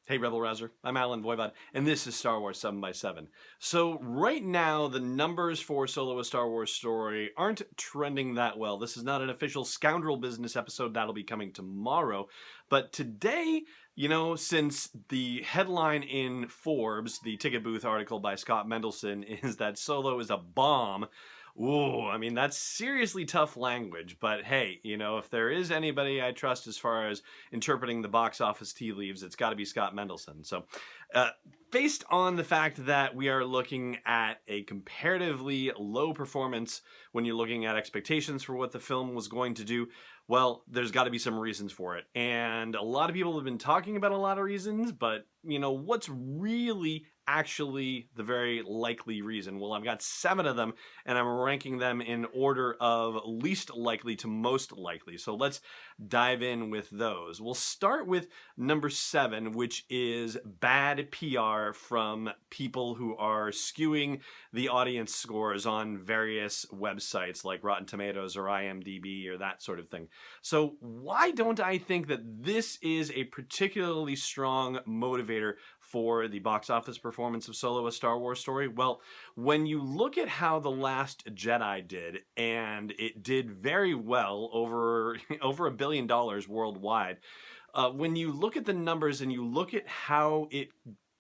Hey, Rebel Rouser. I'm Alan Voivod, and this is Star Wars 7 by 7 So right now, the numbers for Solo: A Star Wars Story aren't trending that well. This is not an official Scoundrel Business episode. That'll be coming tomorrow. But today, since the headline in Forbes, the ticket booth article by Scott Mendelson, is that Solo is a bomb. Ooh, I mean, that's seriously tough language, but hey, if there is anybody I trust as far as interpreting the box office tea leaves, it's got to be Scott Mendelson. So, based on the fact that we are looking at a comparatively low performance when you're looking at expectations for what the film was going to do, well, there's got to be some reasons for it. And a lot of people have been talking about a lot of reasons, but, what's really actually the very likely reason? Well, I've got 7 of them, and I'm ranking them in order of least likely to most likely. So let's dive in with those. We'll start with number 7, which is bad PR from people who are skewing the audience scores on various websites like Rotten Tomatoes or IMDb or that sort of thing. So why don't I think that this is a particularly strong motivator for the box office performance of Solo: A Star Wars Story? Well, when you look at how The Last Jedi did, and it did very well, over $1 billion worldwide, when you look at the numbers and you look at how it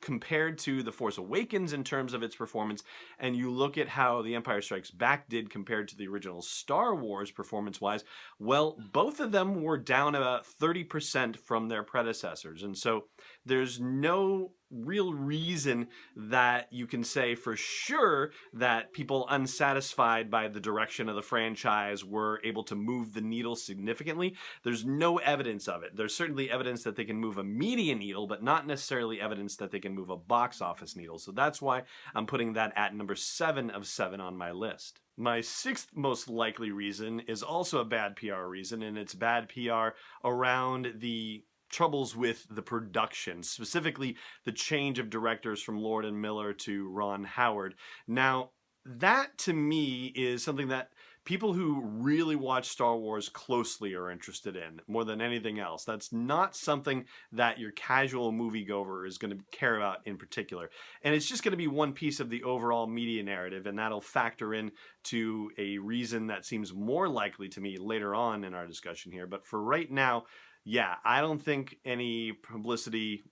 compared to The Force Awakens in terms of its performance, and you look at how The Empire Strikes Back did compared to the original Star Wars performance-wise, well, both of them were down about 30% from their predecessors. And so there's no real reason that you can say for sure that people unsatisfied by the direction of the franchise were able to move the needle significantly. There's no evidence of it. There's certainly evidence that they can move a media needle, but not necessarily evidence that they can move a box office needle. So that's why I'm putting that at number 7 of 7 on my list. My 6th most likely reason is also a bad PR reason, and it's bad PR around the troubles with the production, specifically the change of directors from Lord and Miller to Ron Howard. Now, that to me is something that people who really watch Star Wars closely are interested in more than anything else. That's not something that your casual moviegoer is going to care about in particular. And it's just going to be one piece of the overall media narrative, and that'll factor in to a reason that seems more likely to me later on in our discussion here. But for right now, yeah, I don't think any publicity,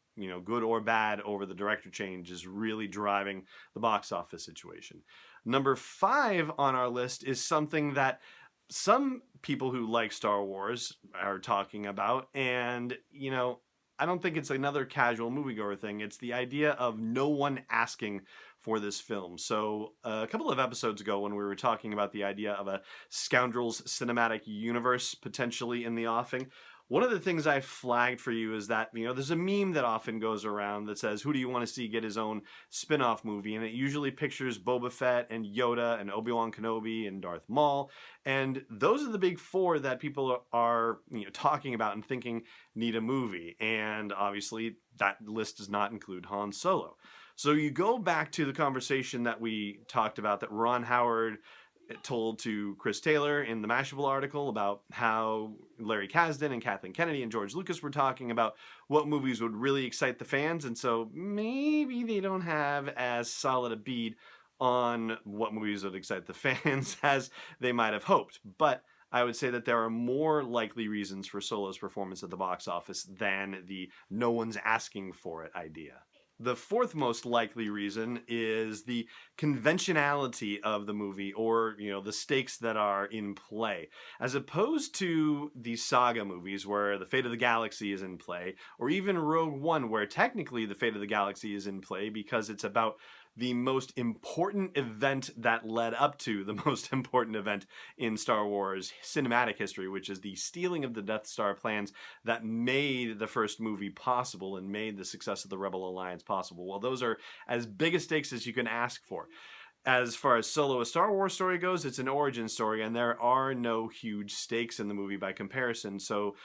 good or bad, over the director change is really driving the box office situation. Number 5 on our list is something that some people who like Star Wars are talking about, and, I don't think it's another casual moviegoer thing. It's the idea of no one asking for this film. So a couple of episodes ago, when we were talking about the idea of a Scoundrels cinematic universe potentially in the offing, one of the things I flagged for you is that, there's a meme that often goes around that says, who do you want to see get his own spin-off movie? And it usually pictures Boba Fett and Yoda and Obi-Wan Kenobi and Darth Maul. And those are the big 4 that people are talking about and thinking need a movie. And obviously that list does not include Han Solo. So you go back to the conversation that we talked about that Ron Howard told to Chris Taylor in the Mashable article about how Larry Kasdan and Kathleen Kennedy and George Lucas were talking about what movies would really excite the fans, and so maybe they don't have as solid a bead on what movies would excite the fans as they might have hoped. But I would say that there are more likely reasons for Solo's performance at the box office than the no one's asking for it idea. The 4th most likely reason is the conventionality of the movie, or, the stakes that are in play. As opposed to the saga movies where the fate of the galaxy is in play, or even Rogue One where technically the fate of the galaxy is in play because it's about the most important event that led up to the most important event in Star Wars cinematic history, which is the stealing of the Death Star plans that made the first movie possible and made the success of the Rebel Alliance possible. Well, those are as big a stakes as you can ask for. As far as Solo: A Star Wars Story goes, it's an origin story, and there are no huge stakes in the movie by comparison. So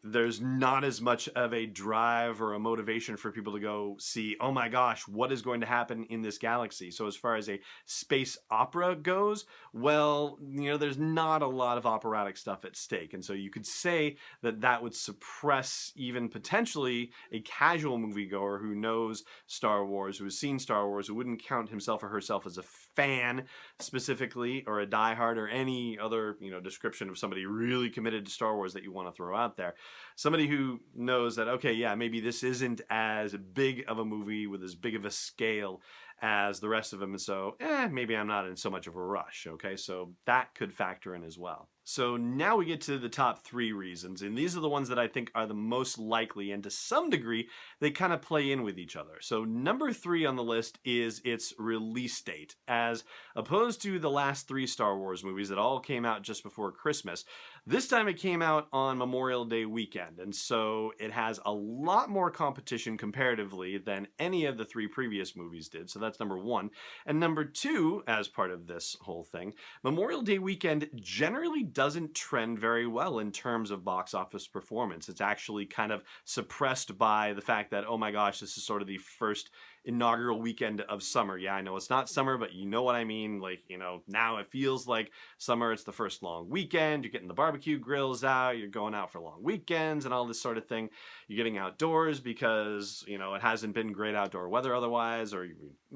there's not as much of a drive or a motivation for people to go see, oh my gosh, what is going to happen in this galaxy? So as far as a space opera goes, well, there's not a lot of operatic stuff at stake. And so you could say that that would suppress even potentially a casual moviegoer who knows Star Wars, who has seen Star Wars, who wouldn't count himself or herself as a fan specifically, or a diehard, or any other, description of somebody really committed to Star Wars that you want to throw out there. Somebody who knows that, okay, yeah, maybe this isn't as big of a movie with as big of a scale as the rest of them, and so maybe I'm not in so much of a rush. Okay, so that could factor in as well. So now we get to the top 3 reasons, and these are the ones that I think are the most likely, and to some degree they kind of play in with each other. So number 3 on the list is its release date. As opposed to the last 3 Star Wars movies that all came out just before Christmas, this time it came out on Memorial Day weekend, and so it has a lot more competition comparatively than any of the 3 previous movies did. So that's number 1. And number 2, as part of this whole thing, Memorial Day weekend generally doesn't trend very well in terms of box office performance. It's actually kind of suppressed by the fact that, oh my gosh, this is sort of the first inaugural weekend of summer. Yeah, I know it's not summer, but you know what I mean. Like, now it feels like summer. It's the first long weekend. You're getting the barbecue grills out. You're going out for long weekends and all this sort of thing. You're getting outdoors because, it hasn't been great outdoor weather otherwise, or,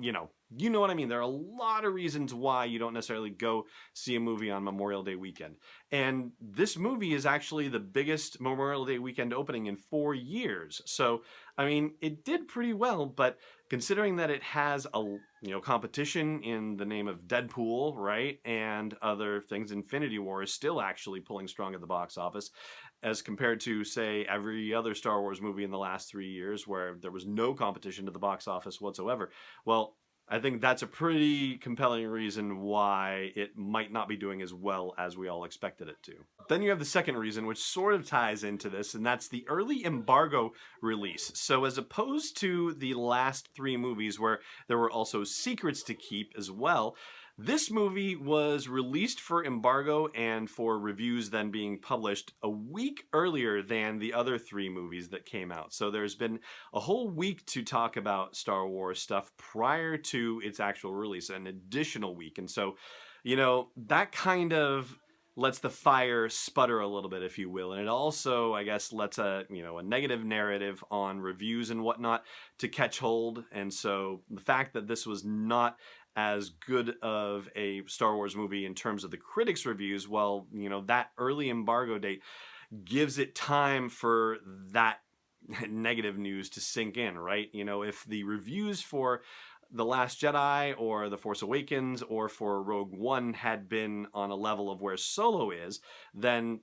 you know what I mean. There are a lot of reasons why you don't necessarily go see a movie on Memorial Day weekend. And this movie is actually the biggest Memorial Day weekend opening in 4 years. So, I mean, it did pretty well, but considering that it has a competition in the name of Deadpool, right, and other things, Infinity War is still actually pulling strong at the box office as compared to, say, every other Star Wars movie in the last 3 years where there was no competition to the box office whatsoever. Well, I think that's a pretty compelling reason why it might not be doing as well as we all expected it to. Then you have the second reason, which sort of ties into this, and that's the early embargo release. So as opposed to the last 3 movies where there were also secrets to keep as well, this movie was released for embargo and for reviews then being published a week earlier than the other 3 movies that came out. So there's been a whole week to talk about Star Wars stuff prior to its actual release, an additional week. And so, that kind of lets the fire sputter a little bit, if you will. And it also, I guess, lets a negative narrative on reviews and whatnot to catch hold. And so the fact that this was not as good of a Star Wars movie in terms of the critics' reviews, well, that early embargo date gives it time for that negative news to sink in, right? If the reviews for The Last Jedi or The Force Awakens or for Rogue One had been on a level of where Solo is, then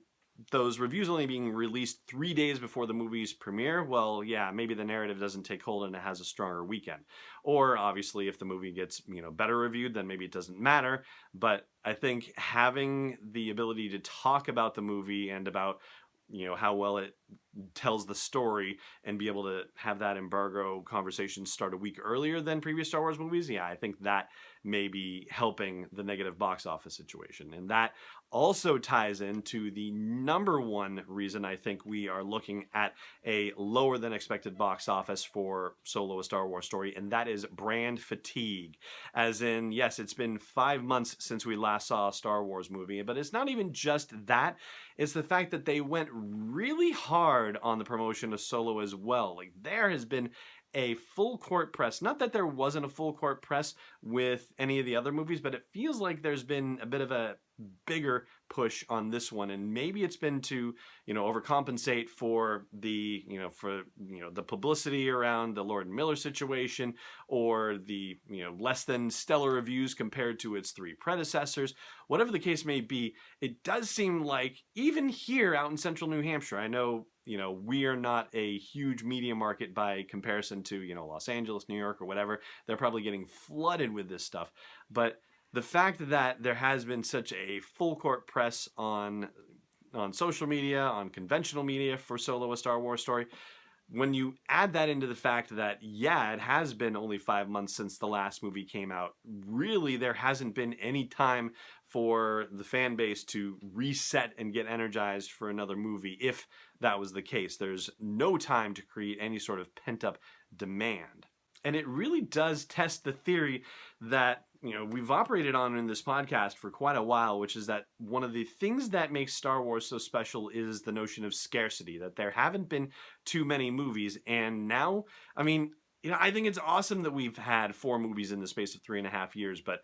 those reviews only being released 3 days before the movie's premiere, well, yeah, maybe the narrative doesn't take hold and it has a stronger weekend. Or obviously, if the movie gets, better reviewed, then maybe it doesn't matter. But I think having the ability to talk about the movie and about how well it tells the story and be able to have that embargo conversation start a week earlier than previous Star Wars movies, yeah, I think that may be helping the negative box office situation. And that also ties into the number 1 reason I think we are looking at a lower than expected box office for Solo: A Star Wars Story, and that is brand fatigue. As in, yes, it's been 5 months since we last saw a Star Wars movie, but it's not even just that. It's the fact that they went really hard on the promotion of Solo as well. Like, there has been a full court press. Not that there wasn't a full court press with any of the other movies, but it feels like there's been a bit of a bigger push on this one, and maybe it's been to overcompensate for the the publicity around the Lord and Miller situation, or the less than stellar reviews compared to its 3 predecessors. Whatever the case may be, it does seem like even here out in central New Hampshire, I know we are not a huge media market by comparison to Los Angeles, New York, or whatever. They're probably getting flooded with this stuff, but the fact that there has been such a full court press on social media, on conventional media for Solo: A Star Wars Story, when you add that into the fact that, yeah, it has been only 5 months since the last movie came out, really there hasn't been any time for the fan base to reset and get energized for another movie. If that was the case, there's no time to create any sort of pent-up demand. And it really does test the theory that, we've operated on in this podcast for quite a while, which is that one of the things that makes Star Wars so special is the notion of scarcity, that there haven't been too many movies. And now, I think it's awesome that we've had 4 movies in the space of 3.5 years, but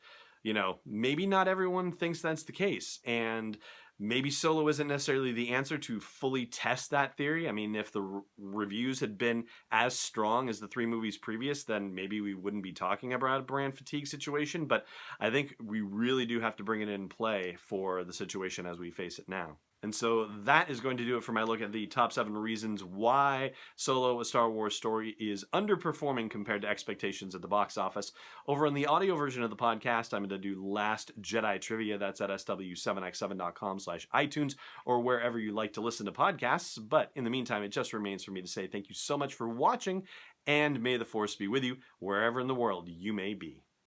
maybe not everyone thinks that's the case. And maybe Solo isn't necessarily the answer to fully test that theory. I mean, if the reviews had been as strong as the 3 movies previous, then maybe we wouldn't be talking about a brand fatigue situation. But I think we really do have to bring it in play for the situation as we face it now. And so that is going to do it for my look at the top 7 reasons why Solo: A Star Wars Story is underperforming compared to expectations at the box office. Over on the audio version of the podcast, I'm going to do Last Jedi Trivia. That's at sw7x7.com/iTunes or wherever you like to listen to podcasts. But in the meantime, it just remains for me to say thank you so much for watching, and may the Force be with you wherever in the world you may be.